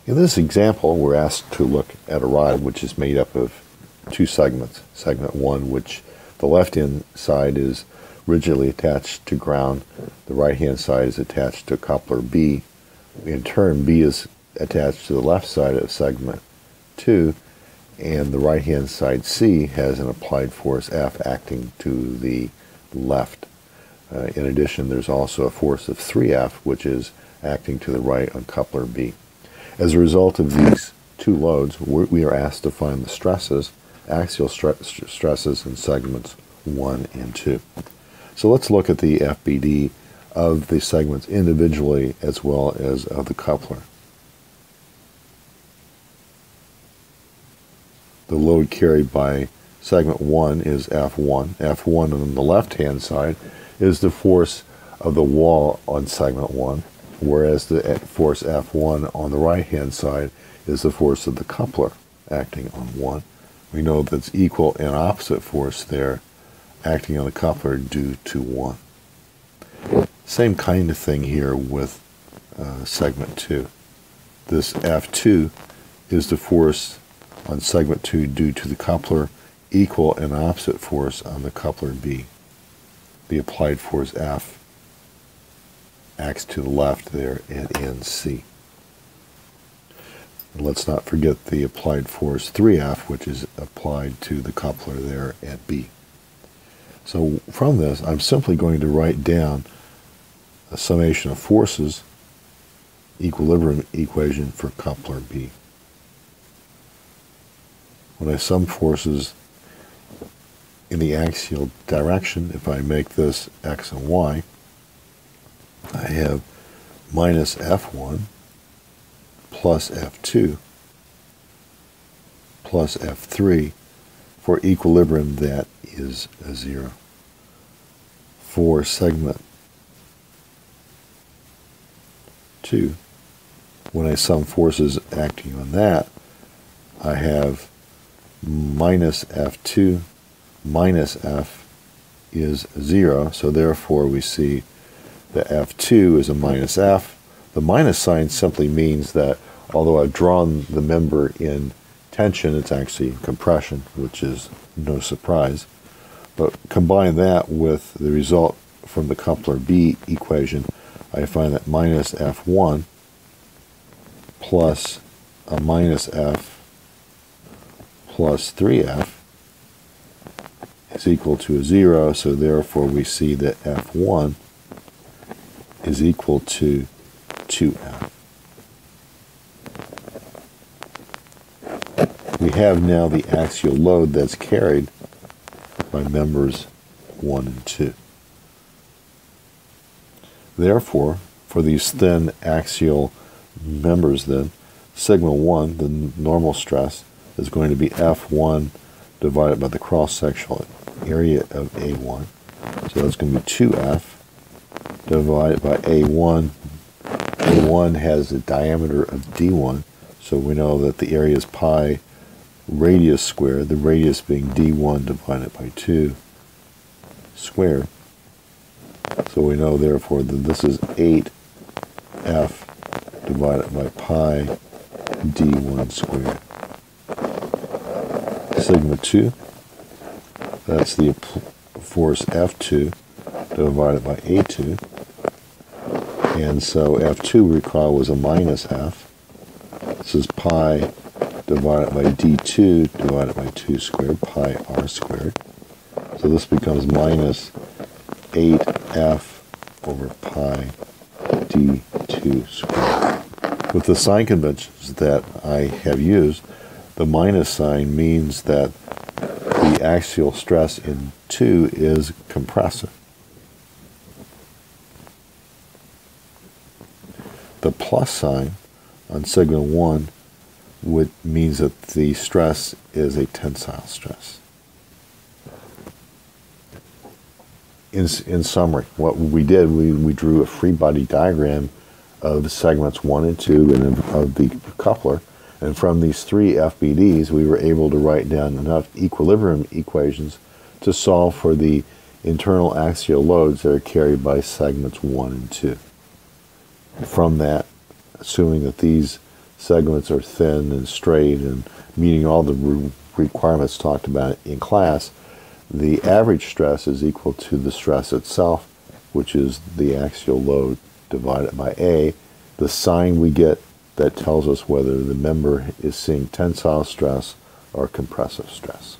In this example, we're asked to look at a rod which is made up of two segments. Segment 1, which the left-hand side is rigidly attached to ground. The right-hand side is attached to coupler B. In turn, B is attached to the left side of segment 2, and the right-hand side C has an applied force F acting to the left. In addition, there's also a force of 3F, which is acting to the right on coupler B. As a result of these two loads, we are asked to find the stresses, axial stresses in segments 1 and 2. So let's look at the FBD of the segments individually as well as of the coupler. The load carried by segment 1 is F1. F1 on the left-hand side is the force of the wall on segment 1, whereas the force F1 on the right-hand side is the force of the coupler acting on 1. We know that's equal and opposite force there acting on the coupler due to 1. Same kind of thing here with segment 2. This F2 is the force on segment 2 due to the coupler, equal and opposite force on the coupler B. The applied force F acts to the left there at NC. And let's not forget the applied force 3F, which is applied to the coupler there at B. So from this, I'm simply going to write down a summation of forces, equilibrium equation for coupler B. When I sum forces in the axial direction, if I make this x and y, I have minus F1 plus F2 plus F3. For equilibrium, that is a 0. For segment 2, when I sum forces acting on that, I have minus F2 minus F is 0, so therefore we see that F2 is a minus F. The minus sign simply means that although I've drawn the member in tension, it's actually compression, which is no surprise. But combine that with the result from the coupler B equation, I find that minus F1 plus a minus F plus 3F is equal to a 0, so therefore we see that F1 is equal to 2F. We have now the axial load that's carried by members 1 and 2. Therefore, for these thin axial members then, sigma 1, the normal stress, is going to be F1 divided by the cross-sectional area of A1. So that's going to be 2F divided by A1. A1 has a diameter of D1, so we know that the area is pi radius squared, the radius being D1 divided by 2 squared. So we know therefore that this is 8F divided by pi D1 squared. Sigma 2, that's the force F2 divided by A2. And so F2, recall, was a minus F. This is pi divided by D2 divided by 2 squared, pi r squared. So this becomes minus 8F over pi D2 squared. With the sign conventions that I have used, the minus sign means that the axial stress in 2 is compressive. The plus sign on sigma 1 means that the stress is a tensile stress. In summary, what we did, we drew a free body diagram of segments 1 and 2 and of the coupler, and from these three FBDs we were able to write down enough equilibrium equations to solve for the internal axial loads that are carried by segments 1 and 2. From that, assuming that these segments are thin and straight and meeting all the requirements talked about in class, the average stress is equal to the stress itself, which is the axial load divided by A, the sign we get that tells us whether the member is seeing tensile stress or compressive stress.